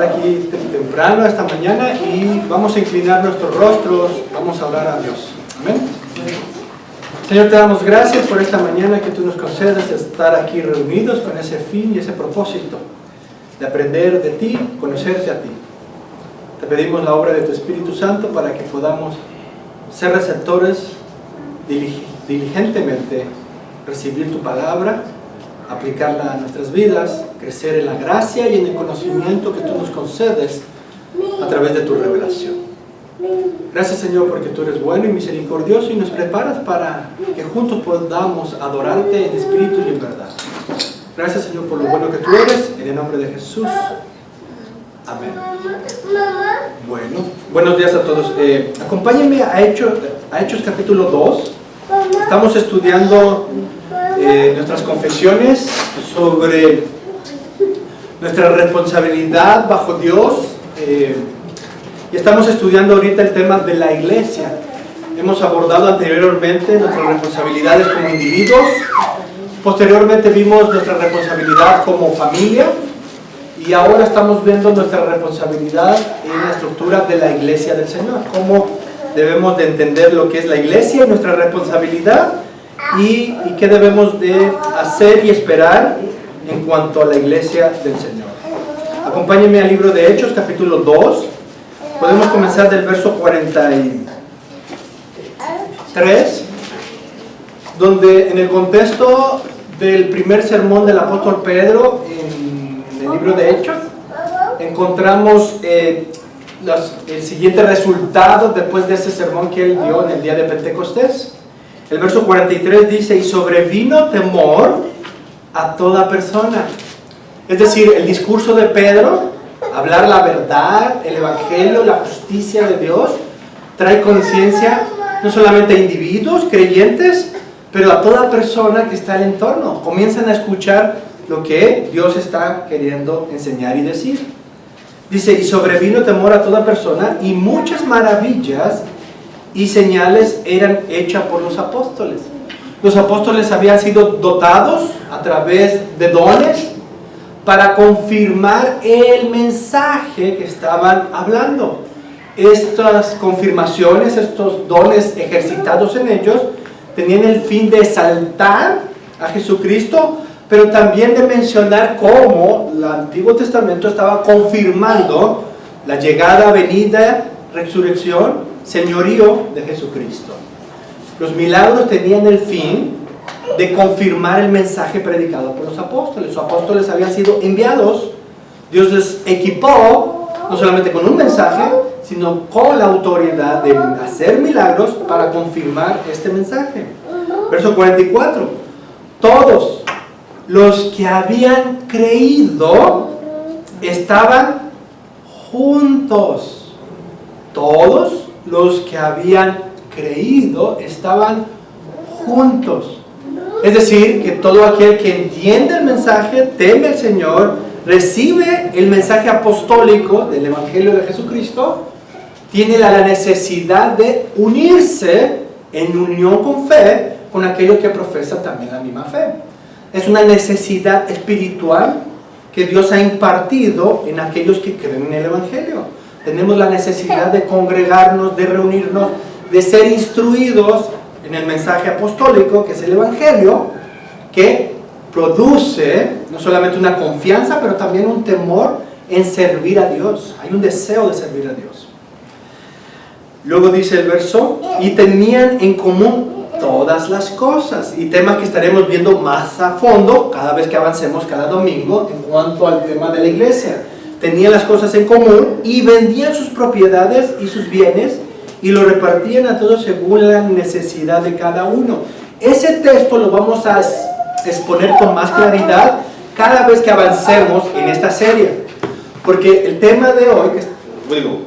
Aquí temprano esta mañana y vamos a inclinar nuestros rostros, vamos a orar a Dios. Amén. Señor, te damos gracias por esta mañana que tú nos concedes estar aquí reunidos con ese fin y ese propósito de aprender de ti, conocerte a ti. Te pedimos la obra de tu Espíritu Santo para que podamos ser receptores diligentemente, recibir tu palabra, aplicarla a nuestras vidas, crecer en la gracia y en el conocimiento que tú nos concedes a través de tu revelación. Gracias, Señor, porque tú eres bueno y misericordioso y nos preparas para que juntos podamos adorarte en espíritu y en verdad. Gracias, Señor, por lo bueno que tú eres, en el nombre de Jesús. Amén. Bueno, buenos días a todos. Acompáñenme a Hechos capítulo 2. Estamos estudiando nuestras confesiones sobre nuestra responsabilidad bajo Dios, y estamos estudiando ahorita el tema de la iglesia. Hemos abordado anteriormente nuestras responsabilidades como individuos, posteriormente vimos nuestra responsabilidad como familia y ahora estamos viendo nuestra responsabilidad en la estructura de la iglesia del Señor, cómo debemos de entender lo que es la iglesia, nuestra responsabilidad y qué debemos de hacer y esperar en cuanto a la iglesia del Señor. Acompáñenme al libro de Hechos, capítulo 2. Podemos comenzar del verso 43, donde en el contexto del primer sermón del apóstol Pedro en el libro de Hechos, encontramos el siguiente resultado después de ese sermón que él dio en el día de Pentecostés. El verso 43 dice: y sobrevino temor a toda persona. Es decir, el discurso de Pedro, hablar la verdad, el evangelio, la justicia de Dios, trae conciencia no solamente a individuos, creyentes, pero a toda persona que está al entorno. Comienzan a escuchar lo que Dios está queriendo enseñar y decir. Dice: y sobrevino temor a toda persona, y muchas maravillas y señales eran hechas por los apóstoles. Los apóstoles habían sido dotados a través de dones para confirmar el mensaje que estaban hablando. Estas confirmaciones, estos dones ejercitados en ellos, tenían el fin de exaltar a Jesucristo, pero también de mencionar cómo el Antiguo Testamento estaba confirmando la llegada, venida, resurrección, señorío de Jesucristo. Los milagros tenían el fin de confirmar el mensaje predicado por los apóstoles. Los apóstoles habían sido enviados. Dios les equipó no solamente con un mensaje, sino con la autoridad de hacer milagros para confirmar este mensaje. Verso 44. Todos los que habían creído estaban juntos. Todos los que habían creído estaban juntos. Es decir, que todo aquel que entiende el mensaje, teme al Señor, recibe el mensaje apostólico del Evangelio de Jesucristo, tiene la necesidad de unirse en unión con fe con aquellos que profesan también la misma fe. Es una necesidad espiritual que Dios ha impartido en aquellos que creen en el Evangelio. Tenemos la necesidad de congregarnos, de reunirnos, de ser instruidos en el mensaje apostólico, que es el Evangelio, que produce no solamente una confianza, pero también un temor en servir a Dios. Hay un deseo de servir a Dios. Luego dice el verso: y tenían en común todas las cosas, y temas que estaremos viendo más a fondo cada vez que avancemos cada domingo en cuanto al tema de la iglesia. Tenían las cosas en común y vendían sus propiedades y sus bienes y lo repartían a todos según la necesidad de cada uno. Ese texto lo vamos a exponer con más claridad cada vez que avancemos en esta serie, porque el tema de hoy,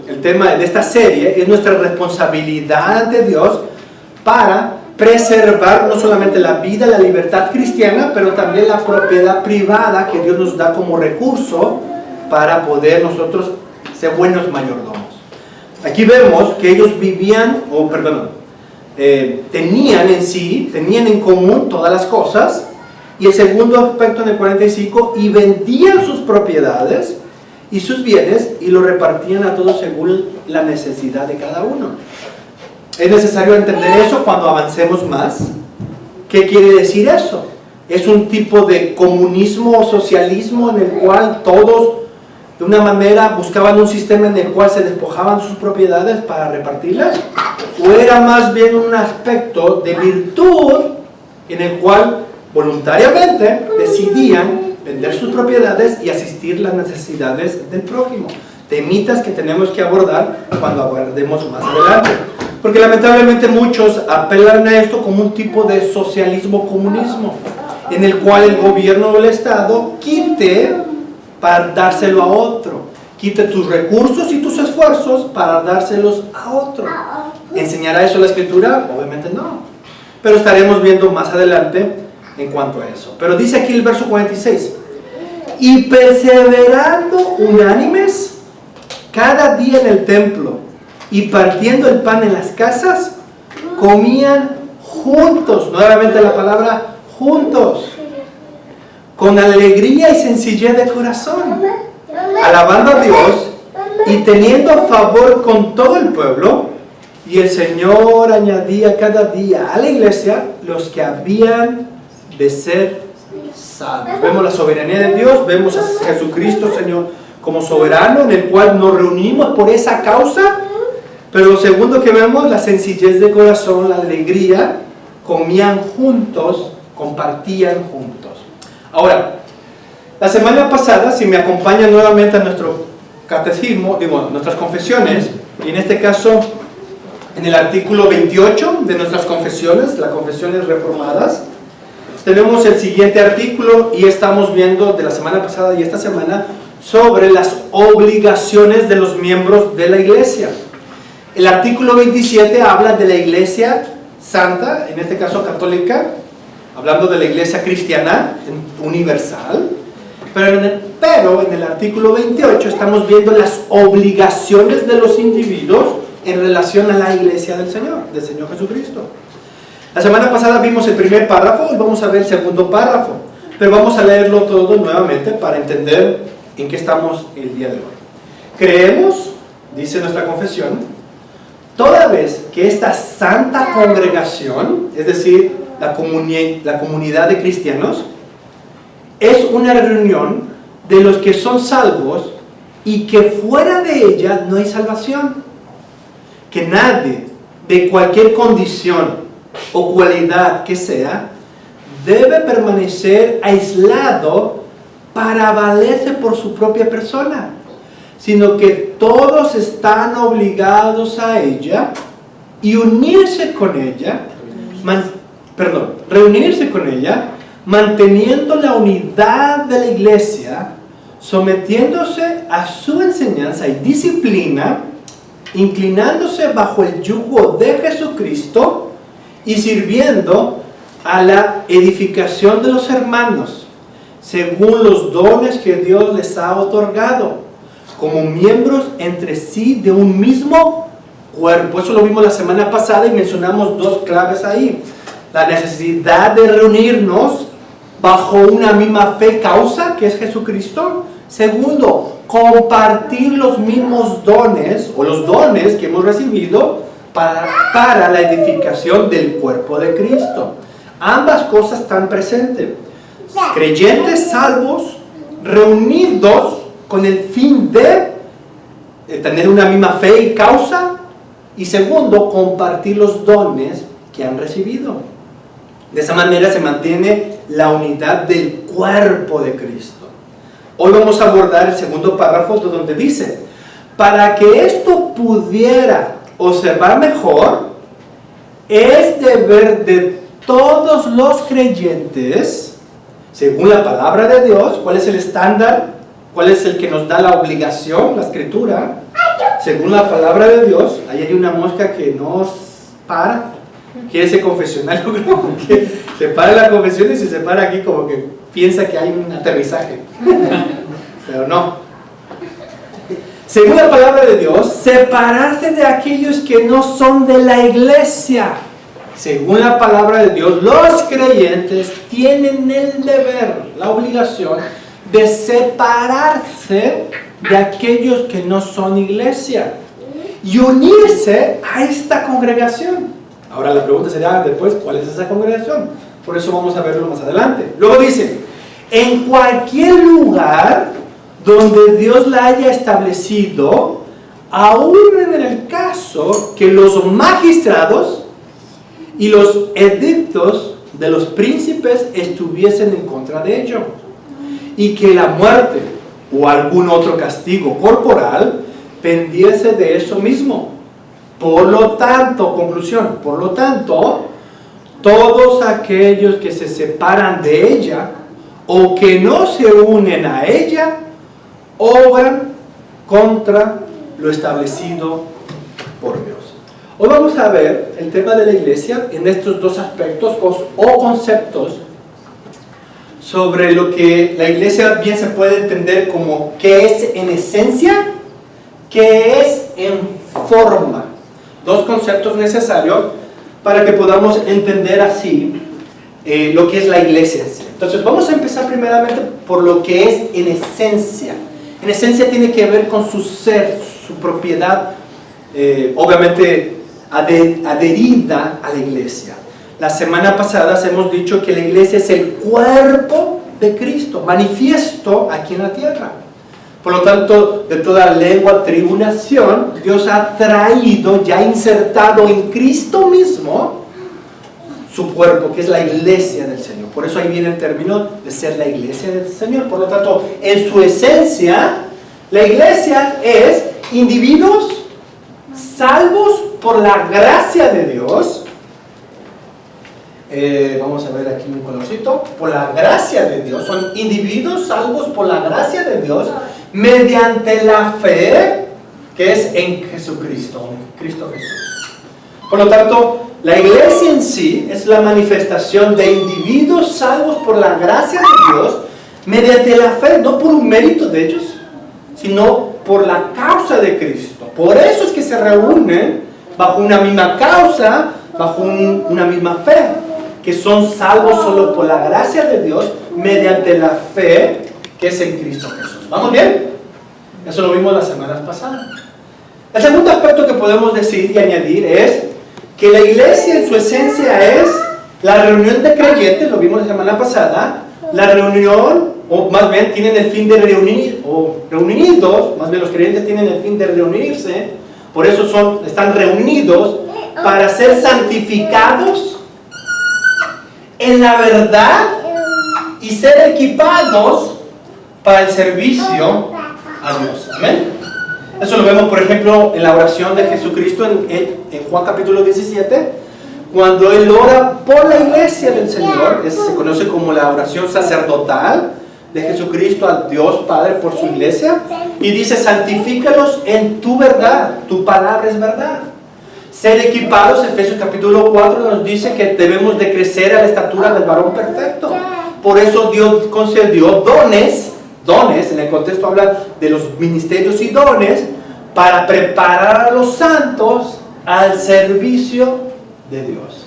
el tema de esta serie, es nuestra responsabilidad ante Dios para preservar no solamente la vida, la libertad cristiana, pero también la propiedad privada que Dios nos da como recurso para poder nosotros ser buenos mayordomos. Aquí vemos que ellos tenían en común todas las cosas. Y el segundo aspecto en el 45: y vendían sus propiedades y sus bienes y lo repartían a todos según la necesidad de cada uno. Es necesario entender eso cuando avancemos más. ¿Qué quiere decir eso? Es un tipo de comunismo o socialismo en el cual todos de una manera buscaban un sistema en el cual se despojaban sus propiedades para repartirlas, o era más bien un aspecto de virtud en el cual voluntariamente decidían vender sus propiedades y asistir las necesidades del prójimo. Temitas que tenemos que abordar cuando abordemos más adelante, porque lamentablemente muchos apelan a esto como un tipo de socialismo comunismo en el cual el gobierno o el Estado quite para dárselo a otro, quite tus recursos y tus esfuerzos para dárselos a otro. ¿Enseñará eso la Escritura? Obviamente no, pero estaremos viendo más adelante en cuanto a eso. Pero dice aquí el verso 46: y perseverando unánimes cada día en el templo y partiendo el pan en las casas, comían juntos, nuevamente la palabra juntos, con alegría y sencillez de corazón, alabando a Dios y teniendo favor con todo el pueblo. Y el Señor añadía cada día a la iglesia los que habían de ser salvos. Vemos la soberanía de Dios, vemos a Jesucristo, Señor, como soberano, en el cual nos reunimos por esa causa. Pero lo segundo que vemos, la sencillez de corazón, la alegría, comían juntos, compartían juntos. Ahora, la semana pasada, si me acompañan nuevamente a nuestro catecismo, nuestras confesiones, y en este caso, en el artículo 28 de nuestras confesiones, las confesiones reformadas, tenemos el siguiente artículo, y estamos viendo de la semana pasada y esta semana sobre las obligaciones de los miembros de la iglesia. El artículo 27 habla de la iglesia santa, en este caso católica, hablando de la iglesia cristiana universal, pero en el artículo 28 estamos viendo las obligaciones de los individuos en relación a la iglesia del Señor Jesucristo. La semana pasada vimos el primer párrafo y vamos a ver el segundo párrafo, pero vamos a leerlo todo nuevamente para entender en qué estamos el día de hoy. Creemos, dice nuestra confesión, toda vez que esta santa congregación, es decir, la comunidad de cristianos, es una reunión de los que son salvos y que fuera de ella no hay salvación, que nadie de cualquier condición o cualidad que sea debe permanecer aislado para valerse por su propia persona, sino que todos están obligados a ella y reunirse con ella, manteniendo la unidad de la iglesia, sometiéndose a su enseñanza y disciplina, inclinándose bajo el yugo de Jesucristo y sirviendo a la edificación de los hermanos, según los dones que Dios les ha otorgado, como miembros entre sí de un mismo cuerpo. Eso lo vimos la semana pasada y mencionamos dos claves ahí: la necesidad de reunirnos bajo una misma fe causa, que es Jesucristo. Segundo, compartir los mismos dones, o los dones que hemos recibido para la edificación del cuerpo de Cristo. Ambas cosas están presentes. Creyentes salvos, reunidos con el fin de tener una misma fe y causa. Y segundo, compartir los dones que han recibido. De esa manera se mantiene la unidad del cuerpo de Cristo. Hoy vamos a abordar el segundo párrafo donde dice: para que esto pudiera observar mejor, es deber de todos los creyentes, según la palabra de Dios. ¿Cuál es el estándar? ¿Cuál es el que nos da la obligación? La Escritura. Según la palabra de Dios. Ahí hay una mosca que nos para. Quiere ese confesionario, como que se para la confesión y se para aquí como que piensa que hay un aterrizaje. Pero no. Según la palabra de Dios, separarse de aquellos que no son de la iglesia. Según la palabra de Dios, los creyentes tienen el deber, la obligación de separarse de aquellos que no son iglesia y unirse a esta congregación. Ahora la pregunta sería después, ¿cuál es esa congregación? Por eso vamos a verlo más adelante. Luego dice, en cualquier lugar donde Dios la haya establecido, aún en el caso que los magistrados y los edictos de los príncipes estuviesen en contra de ello, y que la muerte o algún otro castigo corporal pendiese de eso mismo. Por lo tanto, conclusión, por lo tanto, todos aquellos que se separan de ella o que no se unen a ella, obran contra lo establecido por Dios. Hoy vamos a ver el tema de la iglesia en estos dos aspectos o conceptos sobre lo que la iglesia bien se puede entender como qué es en esencia, qué es en forma. Dos conceptos necesarios para que podamos entender así lo que es la iglesia en sí. Entonces vamos a empezar primeramente por lo que es en esencia. En esencia tiene que ver con su ser, su propiedad, obviamente adherida a la iglesia. La semana pasada hemos dicho que la iglesia es el cuerpo de Cristo, manifiesto aquí en la tierra. Por lo tanto, de toda lengua, tribu, nación, Dios ha traído, ya insertado en Cristo mismo, su cuerpo, que es la iglesia del Señor. Por eso ahí viene el término de ser la iglesia del Señor. Por lo tanto, en su esencia, la iglesia es individuos salvos por la gracia de Dios. Vamos a ver aquí un colorcito. Por la gracia de Dios. Son individuos salvos por la gracia de Dios mediante la fe que es en Jesucristo, en Cristo Jesús. Por lo tanto, la iglesia en sí es la manifestación de individuos salvos por la gracia de Dios mediante la fe, no por un mérito de ellos, sino por la causa de Cristo. Por eso es que se reúnen bajo una misma causa, bajo una misma fe, que son salvos solo por la gracia de Dios mediante la fe que es en Cristo Jesús. ¿Vamos bien? Eso lo vimos las semanas pasadas. El segundo aspecto que podemos decir y añadir es que la iglesia en su esencia es la reunión de creyentes, lo vimos la semana pasada, la reunión, o más bien tienen el fin de reunir, o reunidos, más bien los creyentes tienen el fin de reunirse, por eso están reunidos para ser santificados en la verdad y ser equipados para el servicio a Dios. Amén. Eso lo vemos, por ejemplo, en la oración de Jesucristo en Juan capítulo 17, cuando Él ora por la iglesia del Señor. Se conoce como la oración sacerdotal de Jesucristo al Dios Padre por su iglesia. Y dice, santifícalos en tu verdad, tu palabra es verdad. Ser equipados, Efesios capítulo 4 nos dice que debemos de crecer a la estatura del varón perfecto. Por eso Dios concedió dones, en el contexto habla de los ministerios y dones, para preparar a los santos al servicio de Dios.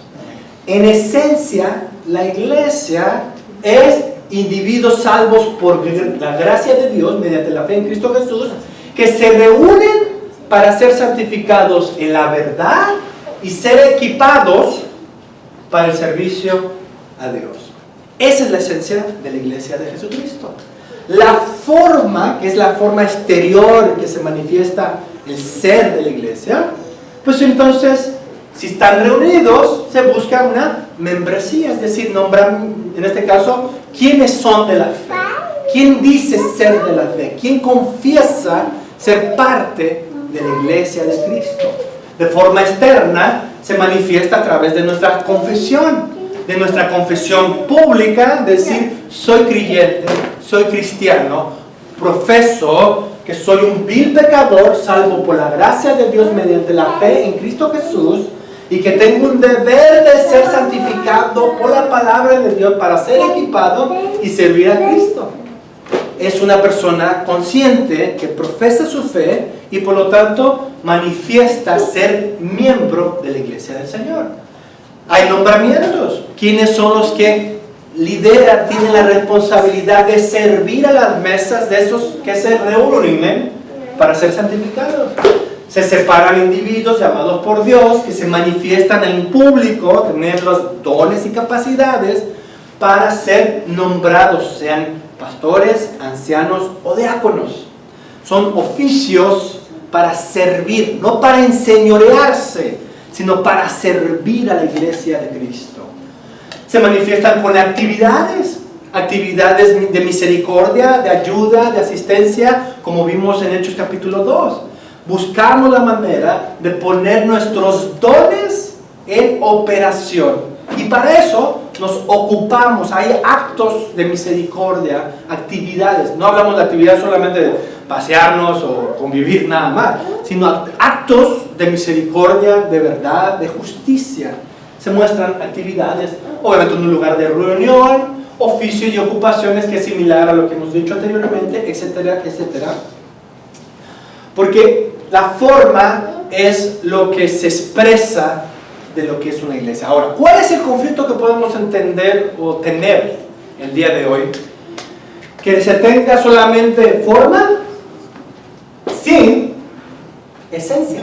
En esencia, la iglesia es individuos salvos por la gracia de Dios mediante la fe en Cristo Jesús, que se reúnen para ser santificados en la verdad y ser equipados para el servicio a Dios. Esa es la esencia de la iglesia de Jesucristo. La forma, que es la forma exterior que se manifiesta el ser de la iglesia, pues entonces, si están reunidos, se busca una membresía, es decir, nombran, en este caso, quiénes son de la fe, quién dice ser de la fe, quién confiesa ser parte de la iglesia de Cristo. De forma externa, se manifiesta a través de nuestra confesión pública, decir, soy creyente, soy cristiano, profeso que soy un vil pecador, salvo por la gracia de Dios mediante la fe en Cristo Jesús, y que tengo un deber de ser santificado por la palabra de Dios para ser equipado y servir a Cristo. Es una persona consciente que profesa su fe y por lo tanto manifiesta ser miembro de la iglesia del Señor. Hay nombramientos. ¿Quiénes son los que lidera tiene la responsabilidad de servir a las mesas de esos que se reúnen para ser santificados. Se separan individuos llamados por Dios que se manifiestan en público, tener los dones y capacidades para ser nombrados, sean pastores, ancianos o diáconos. Son oficios para servir, no para enseñorearse, sino para servir a la iglesia de Cristo. Se manifiestan con actividades de misericordia, de ayuda, de asistencia, como vimos en Hechos capítulo 2. Buscamos la manera de poner nuestros dones en operación. Y para eso nos ocupamos. Hay actos de misericordia, actividades. No hablamos de actividades solamente de pasearnos o convivir nada más, sino actos de misericordia, de verdad, de justicia. Se muestran actividades, obviamente en un lugar de reunión, oficios y ocupaciones que es similar a lo que hemos dicho anteriormente, etcétera, etcétera. Porque la forma es lo que se expresa de lo que es una iglesia. Ahora, ¿cuál es el conflicto que podemos entender o tener el día de hoy? Que se tenga solamente forma sin esencia,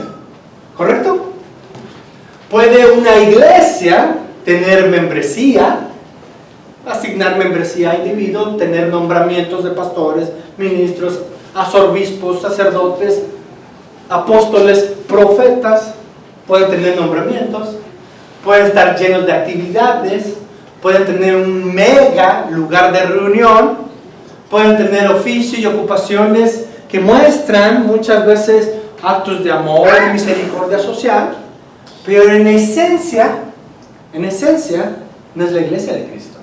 ¿correcto? ¿Puede una iglesia tener membresía, asignar membresía a individuos, tener nombramientos de pastores, ministros, arzobispos, sacerdotes, apóstoles, profetas? Pueden tener nombramientos, pueden estar llenos de actividades, pueden tener un mega lugar de reunión, pueden tener oficios y ocupaciones que muestran muchas veces actos de amor y misericordia social, pero en esencia no es la iglesia de Cristo.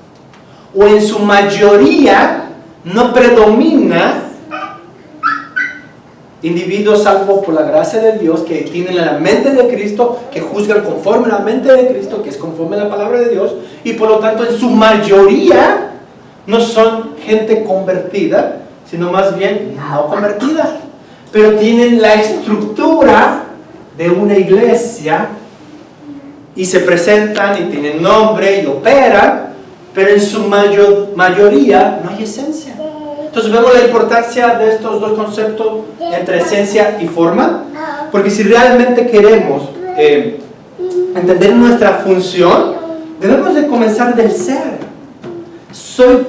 O en su mayoría no predomina individuos salvo por la gracia de Dios, que tienen la mente de Cristo, que juzgan conforme a la mente de Cristo, que es conforme a la palabra de Dios, y por lo tanto en su mayoría no son gente convertida, sino más bien no convertida, pero tienen la estructura de una iglesia y se presentan y tienen nombre y operan, pero en su mayoría no hay esencia. Entonces vemos la importancia de estos dos conceptos entre esencia y forma, porque si realmente queremos entender nuestra función, debemos de comenzar del ser. Soy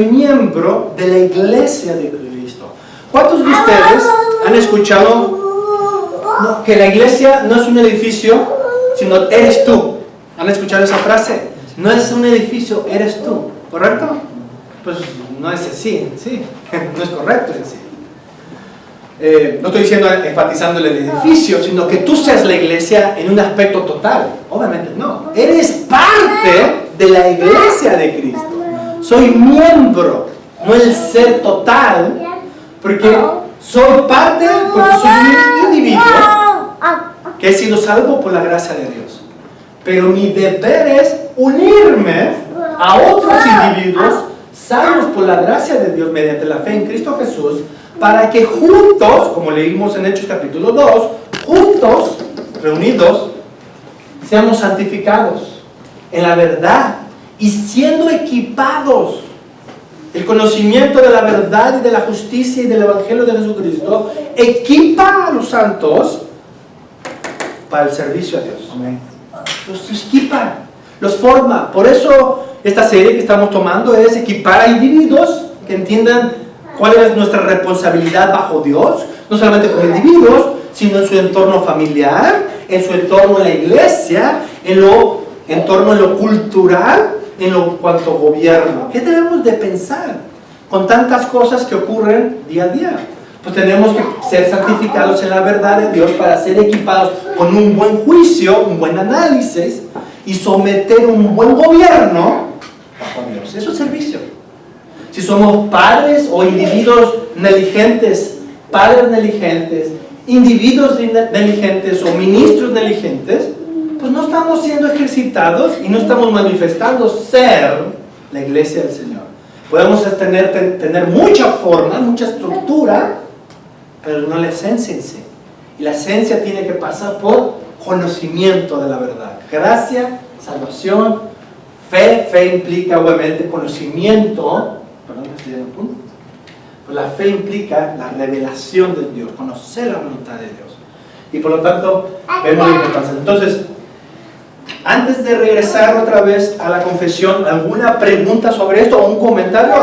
miembro de la iglesia de Cristo. ¿Cuántos de ustedes han escuchado que la iglesia no es un edificio, sino eres tú? ¿Han escuchado esa frase? No es un edificio, eres tú, ¿correcto? Pues no es así, sí, no es correcto, es así. No estoy diciendo enfatizando el edificio, sino que tú seas la iglesia en un aspecto total. Obviamente no. Eres parte de la iglesia de Cristo. Soy miembro, no el ser total, porque soy parte, porque soy un individuo que he sido salvo por la gracia de Dios. Pero mi deber es unirme a otros individuos salvos por la gracia de Dios mediante la fe en Cristo Jesús, para que juntos, como leímos en Hechos capítulo 2, juntos, reunidos, seamos santificados en la verdad y siendo equipados. El conocimiento de la verdad y de la justicia y del Evangelio de Jesucristo equipa a los santos para el servicio a Dios. Amén. Los equipa, los forma. Por eso esta serie que estamos tomando es equipar a individuos que entiendan cuál es nuestra responsabilidad bajo Dios, no solamente como individuos, sino en su entorno familiar, en su entorno en la iglesia, en torno a lo cultural, en lo cuanto gobierno. ¿Qué debemos de pensar con tantas cosas que ocurren día a día? Pues tenemos que ser santificados en la verdad de Dios para ser equipados con un buen juicio, un buen análisis y someter un buen gobierno bajo Dios. Eso es servicio. Si somos padres o individuos negligentes, padres negligentes, individuos negligentes o ministros negligentes, pues no estamos siendo ejercitados y no estamos manifestando ser la iglesia del Señor. Podemos tener mucha forma, mucha estructura, pero no la esencia en sí. Y la esencia tiene que pasar por conocimiento de la verdad. Gracia, salvación, Fe implica obviamente conocimiento, perdón, estoy en un punto. Pues la fe implica la revelación de Dios, conocer la voluntad de Dios. Y por lo tanto, vemos la importancia. Entonces, antes de regresar otra vez a la confesión, ¿alguna pregunta sobre esto o un comentario?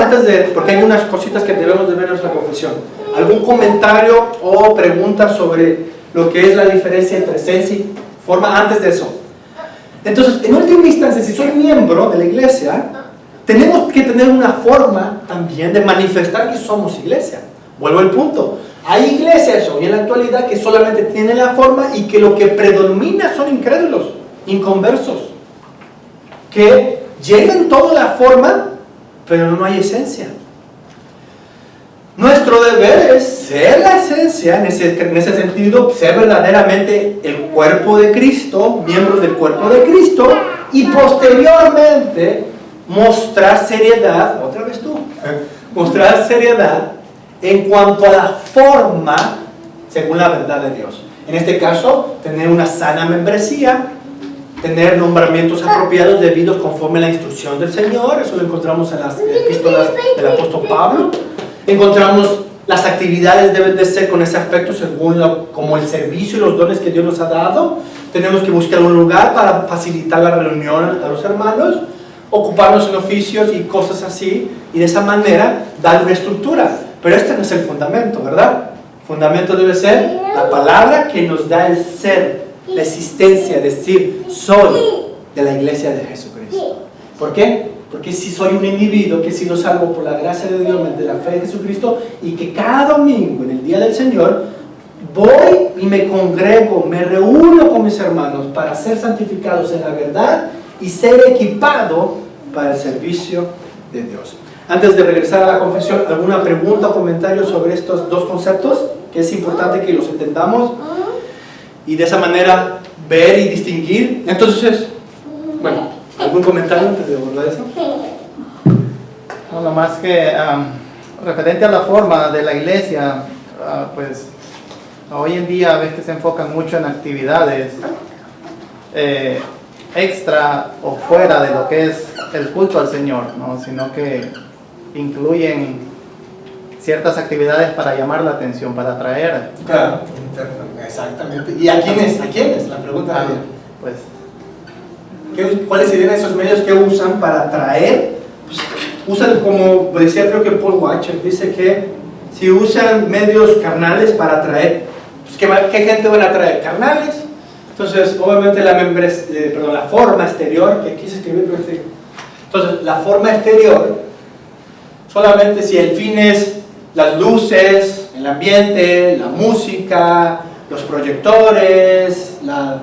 Porque hay unas cositas que debemos de ver en nuestra confesión. ¿Algún comentario o pregunta sobre lo que es la diferencia entre esencia y forma antes de eso? Entonces, en última instancia, si soy miembro de la iglesia, tenemos que tener una forma también de manifestar que somos iglesia. Vuelvo al punto. Hay iglesias hoy en la actualidad que solamente tienen la forma y que lo que predomina son incrédulos, inconversos, que llevan toda la forma, pero no hay esencia. Nuestro deber es ser la esencia, en ese sentido, ser verdaderamente el cuerpo de Cristo, miembros del cuerpo de Cristo, y posteriormente mostrar seriedad, otra vez tú, mostrar seriedad en cuanto a la forma según la verdad de Dios. En este caso, tener una sana membresía, tener nombramientos apropiados debidos conforme a la instrucción del Señor. Eso lo encontramos en las epístolas del apóstol Pablo. Encontramos las actividades deben de ser con ese aspecto según como el servicio y los dones que Dios nos ha dado. Tenemos que buscar un lugar para facilitar la reunión a los hermanos, ocuparnos en oficios y cosas así, y de esa manera dar una estructura. Pero este no es el fundamento, ¿verdad? El fundamento debe ser la palabra que nos da el ser, la existencia, es decir, soy de la iglesia de Jesucristo. ¿Por qué? Porque si soy un individuo que he sido salvo por la gracia de Dios mediante la fe de Jesucristo, y que cada domingo en el día del Señor voy y me congrego, me reúno con mis hermanos para ser santificados en la verdad y ser equipado para el servicio de Dios. Antes de regresar a la confesión, ¿alguna pregunta o comentario sobre estos dos conceptos? Que es importante que los entendamos y de esa manera ver y distinguir. Entonces, bueno, ¿algún comentario antes de abordar eso? No más que referente a la forma de la iglesia, pues hoy en día a veces se enfocan mucho en actividades extra o fuera de lo que es el culto al Señor, ¿no? Sino que incluyen ciertas actividades para llamar la atención, para atraer. Claro, exactamente. ¿Y a quiénes? ¿A quiénes? La pregunta pues, ¿cuáles serían esos medios que usan para atraer? Pues, usan, como decía creo que Paul Watcher, dice que si usan medios carnales para atraer, pues ¿qué gente van a atraer? Carnales. Entonces, obviamente la forma exterior, que quise escribir, entonces la forma exterior, solamente si el fin es las luces, el ambiente, la música, los proyectores, la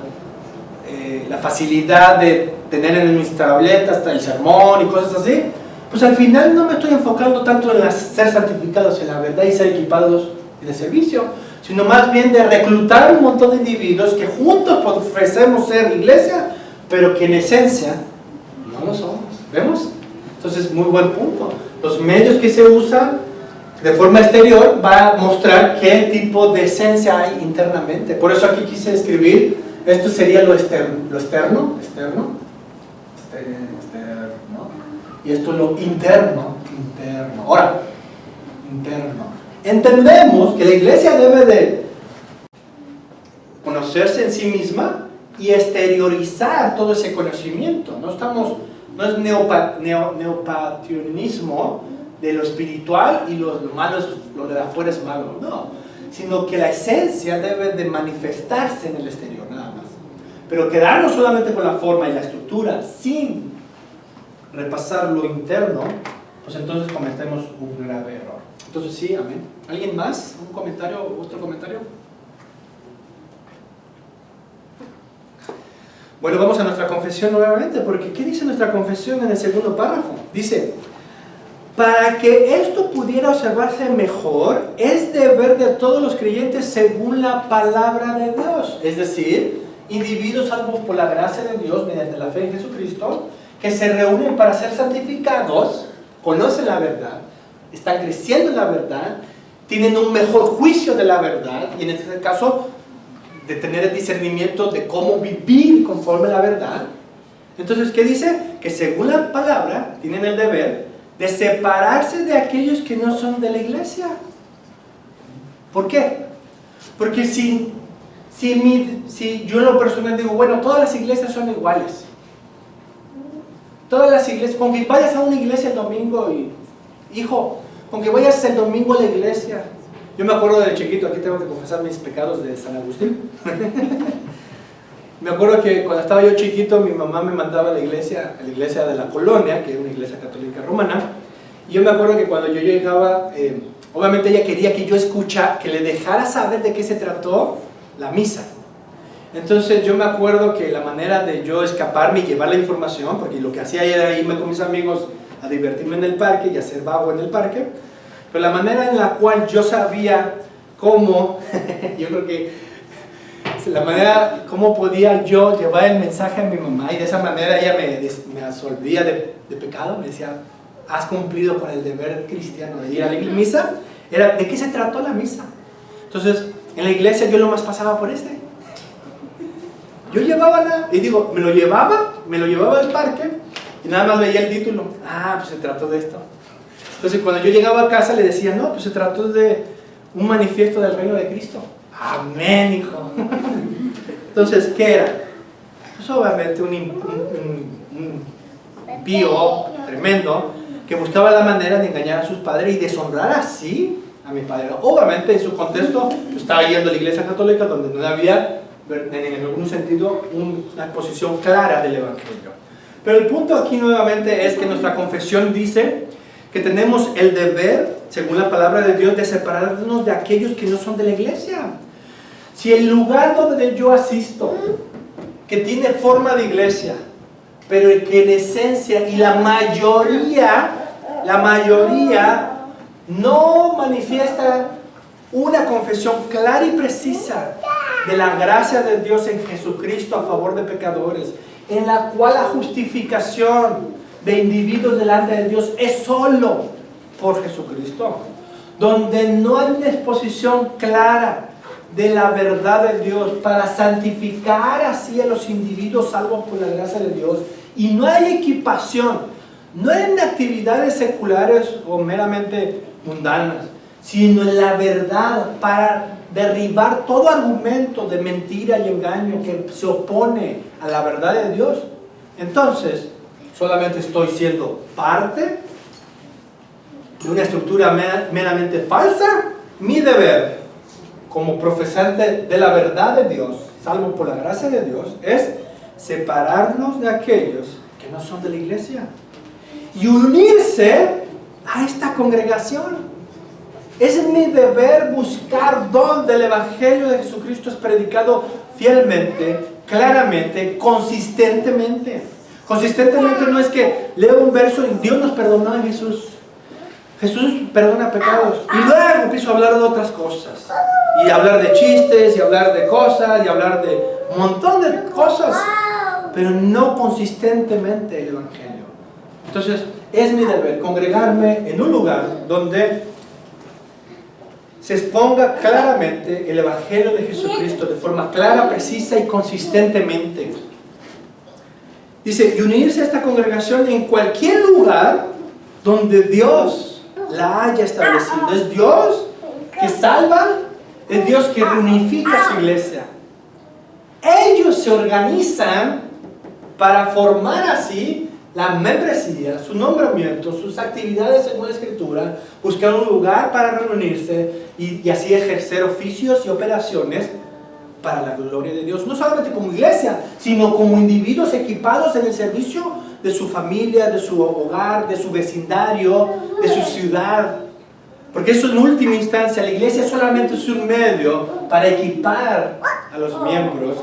facilidad de tener en mis tabletas hasta el sermón y cosas así, pues al final no me estoy enfocando tanto en ser santificados en la verdad y ser equipados en el servicio, sino más bien de reclutar un montón de individuos que juntos ofrecemos ser iglesia, pero que en esencia no lo somos. ¿Vemos? Entonces, muy buen punto. Los medios que se usan de forma exterior va a mostrar qué tipo de esencia hay internamente. Por eso aquí quise escribir, esto sería lo externo, y esto es lo interno. Ahora, interno. Entendemos que la iglesia debe de conocerse en sí misma y exteriorizar todo ese conocimiento. No es neopationismo de lo espiritual y lo malo, lo de afuera es malo, no, sino que la esencia debe de manifestarse en el exterior, nada más. Pero quedarnos solamente con la forma y la estructura sin repasar lo interno, pues entonces cometemos un grave error. Entonces sí, amén. ¿Alguien más? ¿Un comentario? ¿Otro comentario? Bueno, vamos a nuestra confesión nuevamente, porque ¿qué dice nuestra confesión en el segundo párrafo? Dice: para que esto pudiera observarse mejor, es deber de todos los creyentes según la palabra de Dios. Es decir, individuos salvos por la gracia de Dios mediante la fe en Jesucristo, que se reúnen para ser santificados, conocen la verdad, están creciendo en la verdad, tienen un mejor juicio de la verdad, y en este caso, de tener el discernimiento de cómo vivir conforme a la verdad. Entonces, ¿qué dice? Que que según la palabra tienen el deber de separarse de aquellos que no son de la iglesia. ¿Por qué? Porque si yo en lo personal digo, bueno, todas las iglesias son iguales. Todas las iglesias, con que vayas a una iglesia el domingo y, hijo, con que vayas el domingo a la iglesia. Yo me acuerdo de chiquito, aquí tengo que confesar mis pecados de San Agustín. Me acuerdo que cuando estaba yo chiquito, mi mamá me mandaba a la iglesia de la colonia, que es una iglesia católica romana. Y yo me acuerdo que cuando yo llegaba, obviamente ella quería que yo escuchara, que le dejara saber de qué se trató la misa. Entonces yo me acuerdo que la manera de yo escaparme y llevar la información, porque lo que hacía era irme con mis amigos a divertirme en el parque y hacer vago en el parque, pero la manera en la cual yo sabía cómo, yo creo que la manera cómo podía yo llevar el mensaje a mi mamá, y de esa manera ella me absolvía de pecado, me decía, has cumplido con el deber cristiano de ir a la misa, era de qué se trató la misa. Entonces en la iglesia yo nomás pasaba por yo llevaba y digo, me lo llevaba al parque y nada más veía el título, pues se trató de esto. Entonces cuando yo llegaba a casa le decía, no, pues se trató de un manifiesto del reino de Cristo. Amén, hijo. Entonces, ¿qué era? Pues obviamente un pío tremendo que buscaba la manera de engañar a sus padres y deshonrar así a mi padre. Obviamente en su contexto estaba yendo a la iglesia católica donde no había en algún sentido una exposición clara del evangelio. Pero el punto aquí nuevamente es que nuestra confesión dice que tenemos el deber, según la palabra de Dios, de separarnos de aquellos que no son de la iglesia. Si el lugar donde yo asisto, que tiene forma de iglesia, pero que en esencia y la mayoría no manifiesta una confesión clara y precisa de la gracia de Dios en Jesucristo a favor de pecadores, en la cual la justificación de individuos delante de Dios es solo por Jesucristo, donde no hay una exposición clara de la verdad de Dios para santificar así a los individuos salvos por la gracia de Dios, y no hay equipación, no en actividades seculares o meramente mundanas, sino en la verdad para derribar todo argumento de mentira y engaño que se opone a la verdad de Dios. Entonces solamente estoy siendo parte de una estructura meramente falsa. Mi deber como profesante de la verdad de Dios, salvo por la gracia de Dios, es separarnos de aquellos que no son de la iglesia y unirse a esta congregación. Es mi deber buscar donde el evangelio de Jesucristo es predicado fielmente, claramente, consistentemente. Consistentemente no es que leo un verso y Dios nos perdonó en Jesús. Jesús perdona pecados. Y luego empiezo a hablar de otras cosas. Y hablar de chistes, y hablar de cosas, y hablar de un montón de cosas. Pero no consistentemente el evangelio. Entonces, es mi deber congregarme en un lugar donde se exponga claramente el evangelio de Jesucristo de forma clara, precisa y consistentemente. Dice, y unirse a esta congregación en cualquier lugar donde Dios la haya establecido. Es Dios que salva, es Dios que reunifica su iglesia. Ellos se organizan para formar así la membresía, su nombramiento, sus actividades según la Escritura, buscar un lugar para reunirse y así ejercer oficios y operaciones para la gloria de Dios. No solamente como iglesia, sino como individuos equipados en el servicio de su familia, de su hogar, de su vecindario, de su ciudad. Porque eso en última instancia, la iglesia solamente es un medio para equipar a los miembros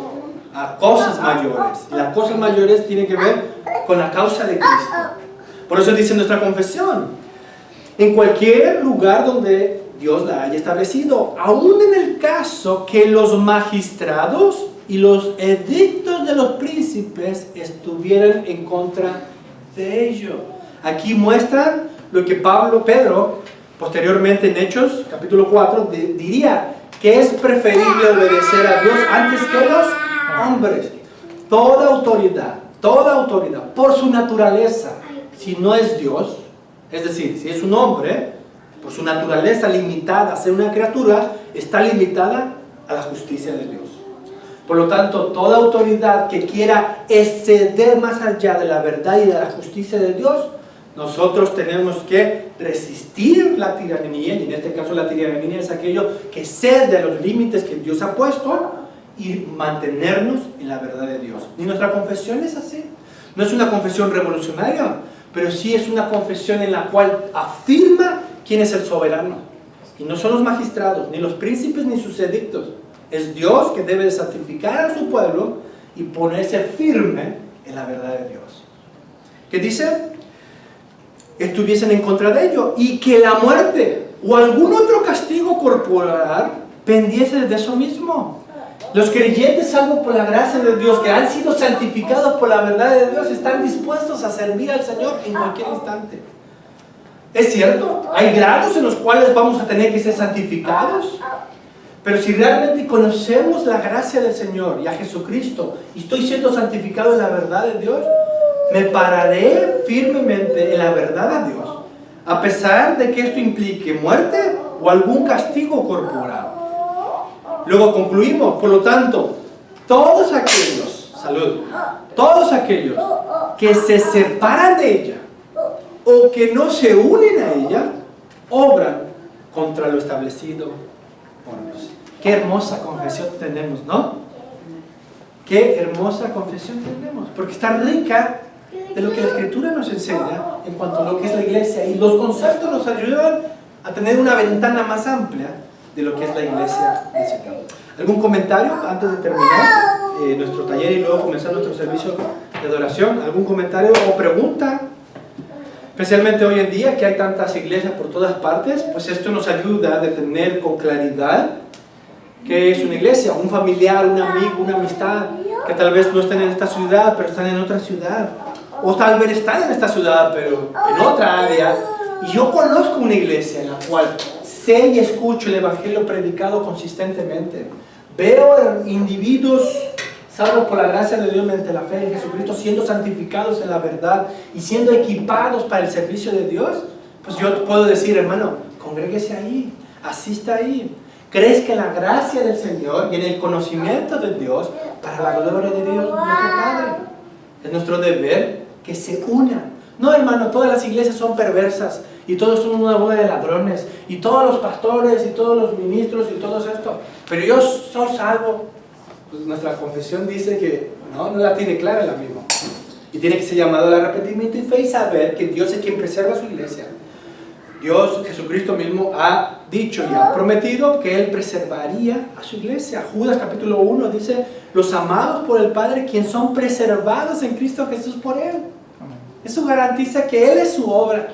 a cosas mayores. Y las cosas mayores tienen que ver con la causa de Cristo. Por eso dice nuestra confesión, en cualquier lugar donde Dios la haya establecido, aún en el caso que los magistrados y los edictos de los príncipes estuvieran en contra de ello. Aquí muestran lo que Pedro, posteriormente en Hechos, capítulo 4, diría que es preferible obedecer a Dios antes que los hombres. Toda autoridad, toda autoridad, por su naturaleza, si no es Dios, es decir, si es un hombre, por su naturaleza limitada a ser una criatura, está limitada a la justicia de Dios. Por lo tanto, toda autoridad que quiera exceder más allá de la verdad y de la justicia de Dios, nosotros tenemos que resistir la tiranía, y en este caso la tiranía es aquello que excede los límites que Dios ha puesto, y mantenernos en la verdad de Dios. Y nuestra confesión es así. No es una confesión revolucionaria, pero sí es una confesión en la cual afirma quién es el soberano. Y no son los magistrados, ni los príncipes, ni sus edictos. Es Dios que debe santificar a su pueblo y ponerse firme en la verdad de Dios. ¿Qué dice? Estuviesen en contra de ello, y que la muerte o algún otro castigo corporal pendiese de eso mismo. Los creyentes, salvo por la gracia de Dios, que han sido santificados por la verdad de Dios, están dispuestos a servir al Señor en cualquier instante. Es cierto, hay grados en los cuales vamos a tener que ser santificados, pero si realmente conocemos la gracia del Señor y a Jesucristo, y estoy siendo santificado en la verdad de Dios, me pararé firmemente en la verdad de Dios, a pesar de que esto implique muerte o algún castigo corporal. Luego concluimos, por lo tanto, todos aquellos que se separan de ella o que no se unen a ella, obran contra lo establecido por Dios. Qué hermosa confesión tenemos, ¿no? Qué hermosa confesión tenemos, porque está rica de lo que la Escritura nos enseña en cuanto a lo que es la iglesia, y los conceptos nos ayudan a tener una ventana más amplia de lo que es la iglesia del Señor. ¿Algún comentario antes de terminar nuestro taller y luego comenzar nuestro servicio de adoración? ¿Algún comentario o pregunta? Especialmente hoy en día que hay tantas iglesias por todas partes, pues esto nos ayuda a tener con claridad qué es una iglesia, un familiar, un amigo, una amistad, que tal vez no estén en esta ciudad, pero están en otra ciudad. O tal vez están en esta ciudad, pero en otra área. Y yo conozco una iglesia en la cual sé y escucho el evangelio predicado consistentemente. Veo individuos salvos por la gracia de Dios mediante la fe en Jesucristo, siendo santificados en la verdad y siendo equipados para el servicio de Dios. Pues yo puedo decir, hermano, congréguese ahí, asista ahí, crezca en la gracia del Señor y en el conocimiento de Dios para la gloria de Dios nuestro Padre. Es nuestro deber que se unan. No, hermano, todas las iglesias son perversas y todos son una bola de ladrones y todos los pastores y todos los ministros y todo esto, pero yo soy salvo. Pues nuestra confesión dice que no la tiene clara el amigo, y tiene que ser llamado al arrepentimiento y fe y saber que Dios es quien preserva su iglesia. Dios, Jesucristo mismo, ha dicho y ha prometido que Él preservaría a su iglesia. Judas capítulo 1 dice: los amados por el Padre, quienes son preservados en Cristo Jesús por Él. Eso garantiza que Él es su obra.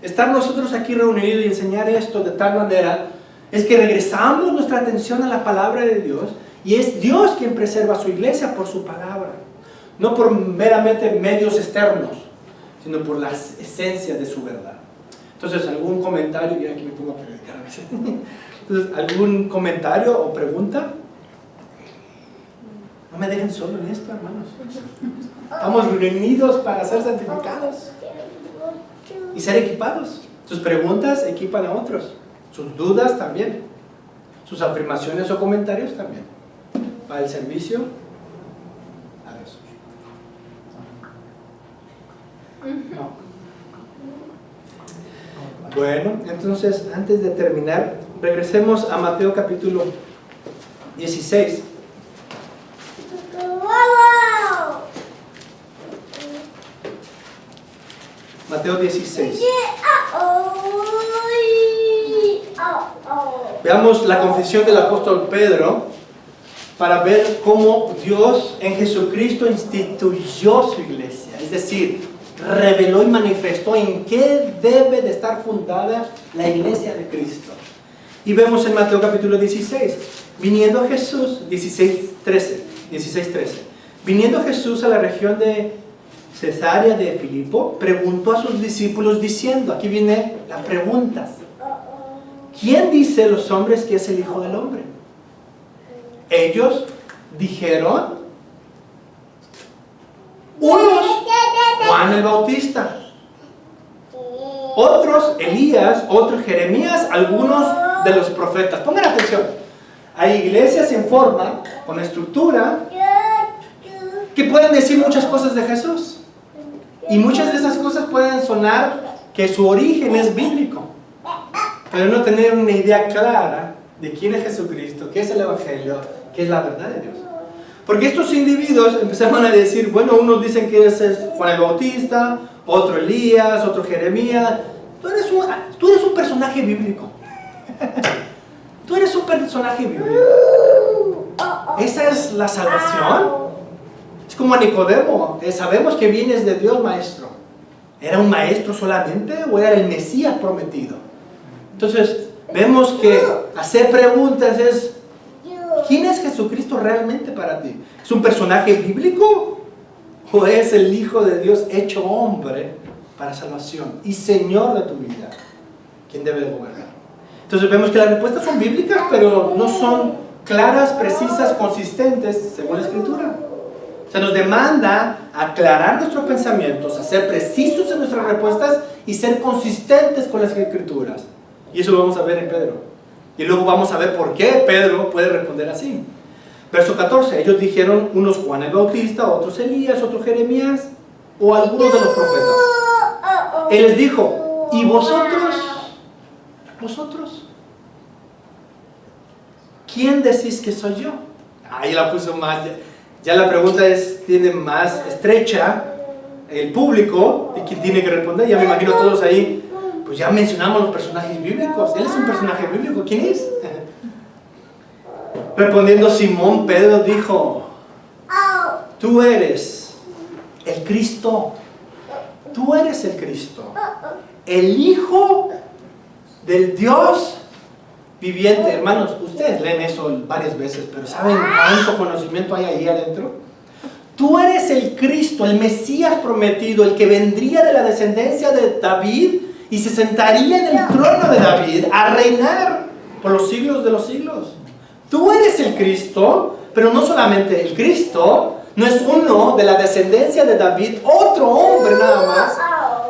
Estar nosotros aquí reunidos y enseñar esto de tal manera es que regresamos nuestra atención a la palabra de Dios, y es Dios quien preserva a su iglesia por su palabra, no por meramente medios externos, sino por la esencia de su verdad. Entonces, ¿algún comentario? Y aquí me pongo a predicar a veces. Entonces, ¿algún comentario o pregunta? No me dejen solo en esto, hermanos. Estamos reunidos para ser santificados y ser equipados. Sus preguntas equipan a otros, sus dudas también, sus afirmaciones o comentarios también, para el servicio a Dios. No. Bueno, entonces, antes de terminar, regresemos a Mateo capítulo 16. Mateo 16. Veamos la confesión del apóstol Pedro para ver cómo Dios en Jesucristo instituyó su iglesia, es decir, reveló y manifestó en qué debe de estar fundada la iglesia de Cristo. Y vemos en Mateo capítulo 16, viniendo Jesús, 16:13, viniendo Jesús a la región de Cesarea de Filipo, preguntó a sus discípulos diciendo, aquí viene las preguntas: ¿quién dice los hombres que es el Hijo del Hombre? Ellos dijeron Unos, Juan el Bautista. Otros, Elías, otros, Jeremías, algunos de los profetas. Pongan atención. Hay iglesias en forma, con estructura, que pueden decir muchas cosas de Jesús. Y muchas de esas cosas pueden sonar que su origen es bíblico, pero no tener una idea clara de quién es Jesucristo, qué es el Evangelio, qué es la verdad de Dios. Porque estos individuos empezaron a decir, bueno, unos dicen que ese es Juan el Bautista, otro Elías, otro Jeremías. Tú eres un personaje bíblico. Tú eres un personaje bíblico. ¿Esa es la salvación? Es como a Nicodemo. Sabemos que vienes de Dios, maestro. ¿Era un maestro solamente o era el Mesías prometido? Entonces, vemos que hacer preguntas es, ¿quién es Jesucristo realmente para ti? ¿Es un personaje bíblico o es el Hijo de Dios hecho hombre para salvación y Señor de tu vida? ¿Quién debe gobernar? Entonces vemos que las respuestas son bíblicas, pero no son claras, precisas, consistentes según la Escritura. Se nos demanda aclarar nuestros pensamientos, a ser precisos en nuestras respuestas y ser consistentes con las Escrituras. Y eso lo vamos a ver en Pedro. Y luego vamos a ver por qué Pedro puede responder así. Verso 14, ellos dijeron, unos Juan el Bautista, otros Elías, otros Jeremías, o algunos de los profetas. Él les dijo, ¿y vosotros? ¿Vosotros? ¿Quién decís que soy yo? Ahí la puso más, ya la pregunta tiene más estrecha, el público, y quien tiene que responder, ya me imagino todos ahí, pues ya mencionamos los personajes bíblicos, él es un personaje bíblico, ¿quién es? Respondiendo Simón, Pedro dijo, tú eres el Cristo, tú eres el Cristo, el Hijo del Dios viviente. Hermanos, ustedes leen eso varias veces, pero ¿saben cuánto conocimiento hay ahí adentro? Tú eres el Cristo, el Mesías prometido, el que vendría de la descendencia de David y se sentaría en el trono de David a reinar por los siglos de los siglos. Tú eres el Cristo, pero no solamente el Cristo, no es uno de la descendencia de David, otro hombre nada más,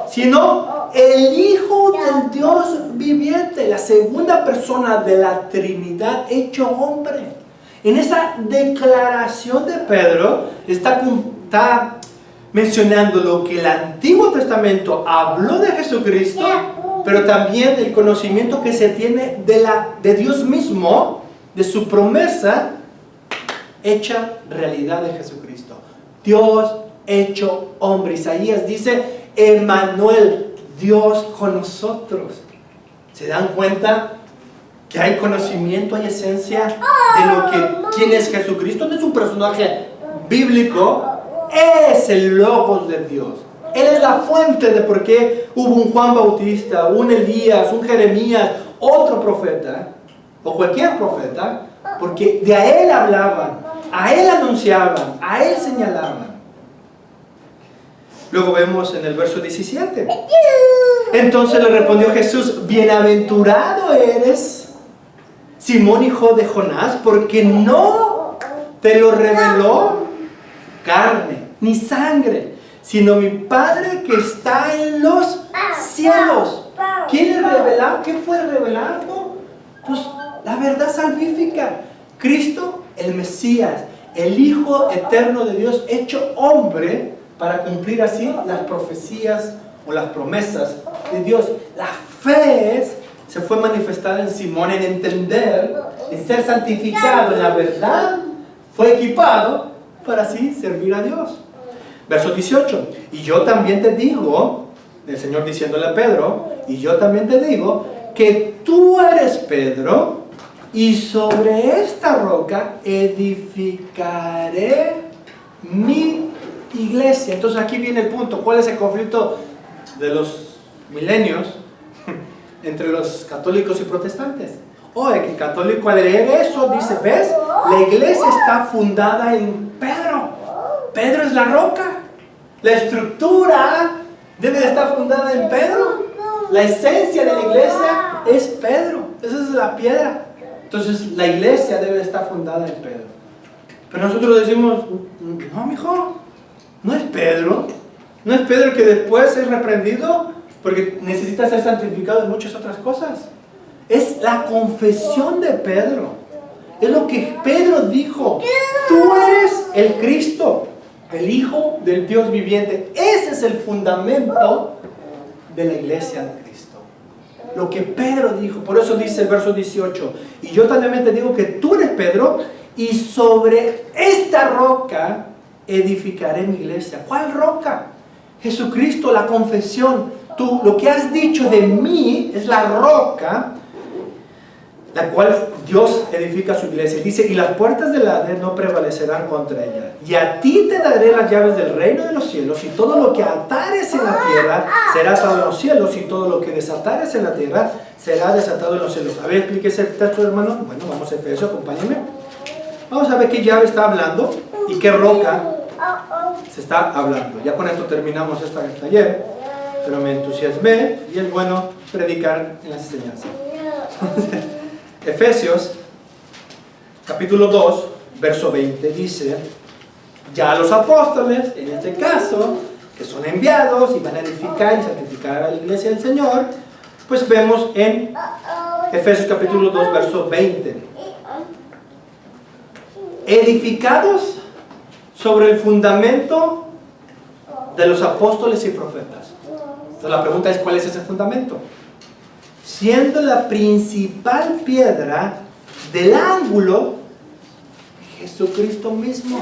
sino el Hijo del Dios viviente, la segunda persona de la Trinidad hecho hombre. En esa declaración de Pedro está mencionando lo que el Antiguo Testamento habló de Jesucristo, pero también el conocimiento que se tiene de Dios mismo, de su promesa hecha realidad de Jesucristo. Dios hecho hombre. Isaías dice, Emmanuel, Dios con nosotros. ¿Se dan cuenta que hay conocimiento, hay esencia de quién es Jesucristo? No es un personaje bíblico, es el Logos de Dios. Él es la fuente de por qué hubo un Juan Bautista, un Elías, un Jeremías, otro profeta, o cualquier profeta, porque de a él hablaban, a él anunciaban, a él señalaban. Luego vemos en el verso 17. Entonces le respondió Jesús, bienaventurado eres, Simón, hijo de Jonás, porque no te lo reveló carne ni sangre, sino mi Padre que está en los cielos. ¿Quién le reveló? ¿Qué fue revelado? Pues la verdad salvífica. Cristo, el Mesías, el Hijo eterno de Dios, hecho hombre para cumplir así las profecías o las promesas de Dios. La fe se fue manifestada en Simón en entender, en ser santificado en la verdad, fue equipado para así servir a Dios. Verso 18, y yo también te digo, el Señor diciéndole a Pedro, y yo también te digo, que tú eres Pedro, y sobre esta roca edificaré mi iglesia. Entonces aquí viene el punto, ¿cuál es el conflicto de los milenios entre los católicos y protestantes? Oye, que el católico al leer eso dice, ¿ves? La iglesia está fundada en Pedro. Pedro es la roca. La estructura debe de estar fundada en Pedro. La esencia de la iglesia es Pedro. Esa es la piedra. Entonces la iglesia debe de estar fundada en Pedro. Pero nosotros decimos, no, mijo, No es Pedro. No es Pedro el que después es reprendido porque necesita ser santificado en muchas otras cosas. Es la confesión de Pedro. Es lo que Pedro dijo. Tú eres el Cristo, el Hijo del Dios viviente. Ese es el fundamento de la iglesia de Cristo. Lo que Pedro dijo. Por eso dice el verso 18. Y yo también te digo que tú eres Pedro, y sobre esta roca edificaré mi iglesia. ¿Cuál roca? Jesucristo, la confesión. Tú, lo que has dicho de mí es la roca, la cual Dios edifica su iglesia. Dice, y las puertas del Hades no prevalecerán contra ella. Y a ti te daré las llaves del reino de los cielos, y todo lo que atares en la tierra será atado en los cielos, y todo lo que desatares en la tierra será desatado en los cielos. A ver, explíquese el texto, hermano. Bueno, vamos a Efesios, acompáñenme. Vamos a ver qué llave está hablando y qué roca se está hablando. Ya con esto terminamos este taller, pero me entusiasmé y es bueno predicar en las enseñanzas. Efesios capítulo 2 verso 20 dice: ya los apóstoles, en este caso, que son enviados y van a edificar y santificar a la iglesia del Señor, pues vemos en Efesios capítulo 2 verso 20: edificados sobre el fundamento de los apóstoles y profetas. Entonces la pregunta es, ¿cuál es ese fundamento? Siendo la principal piedra del ángulo Jesucristo mismo.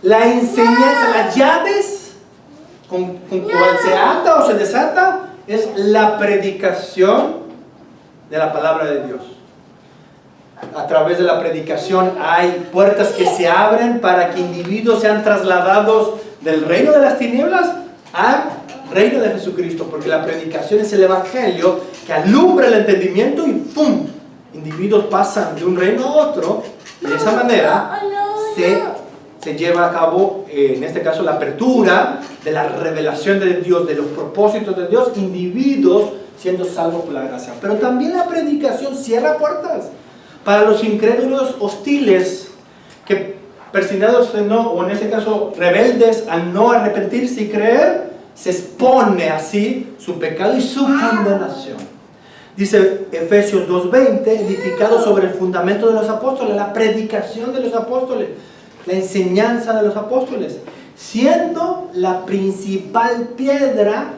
La enseñanza, las llaves con cual se ata o se desata, es la predicación de la palabra de Dios. A través de la predicación hay puertas que se abren para que individuos sean trasladados del reino de las tinieblas al reino de Jesucristo, porque la predicación es el evangelio que alumbra el entendimiento y ¡pum! Individuos pasan de un reino a otro, y de esa manera se lleva a cabo, en este caso, la apertura de la revelación de Dios, de los propósitos de Dios, individuos siendo salvos por la gracia. Pero también la predicación cierra puertas para los incrédulos hostiles, que persinados no, o en este caso rebeldes al no arrepentirse y creer, se expone así su pecado y su condenación. Dice Efesios 2:20, edificado sobre el fundamento de los apóstoles, la predicación de los apóstoles, la enseñanza de los apóstoles, siendo la principal piedra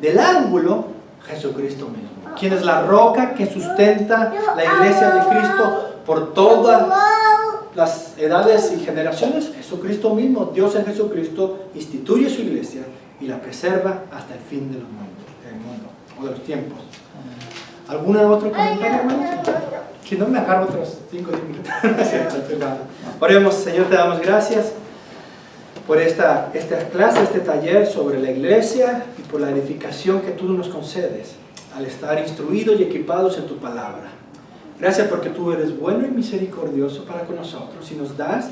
del ángulo Jesucristo mismo. ¿Quién es la roca que sustenta la iglesia de Cristo por todas las edades y generaciones? Jesucristo mismo. Dios en Jesucristo instituye su iglesia y la preserva hasta el fin de los mundos, o de los tiempos. ¿Algún otro comentario, hermanos? Si no, me agarro otros 5 o 10 minutos. Oremos. Señor, te damos gracias por esta clase, este taller sobre la iglesia, y por la edificación que tú nos concedes al estar instruidos y equipados en tu palabra. Gracias porque tú eres bueno y misericordioso para con nosotros, y nos das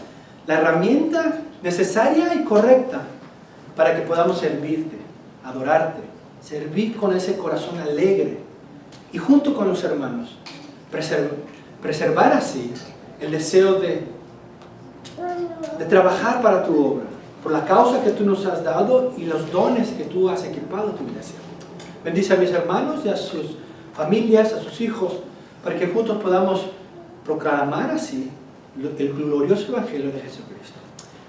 la herramienta necesaria y correcta para que podamos servirte, adorarte, servir con ese corazón alegre, y junto con los hermanos preservar así el deseo de trabajar para tu obra, por la causa que tú nos has dado y los dones que tú has equipado a tu iglesia. Bendice a mis hermanos y a sus familias, a sus hijos, para que juntos podamos proclamar así el glorioso evangelio de Jesucristo.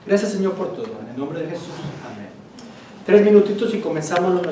Gracias, Señor, por todo. En el nombre de Jesús. Amén. 3 minutitos y comenzamos los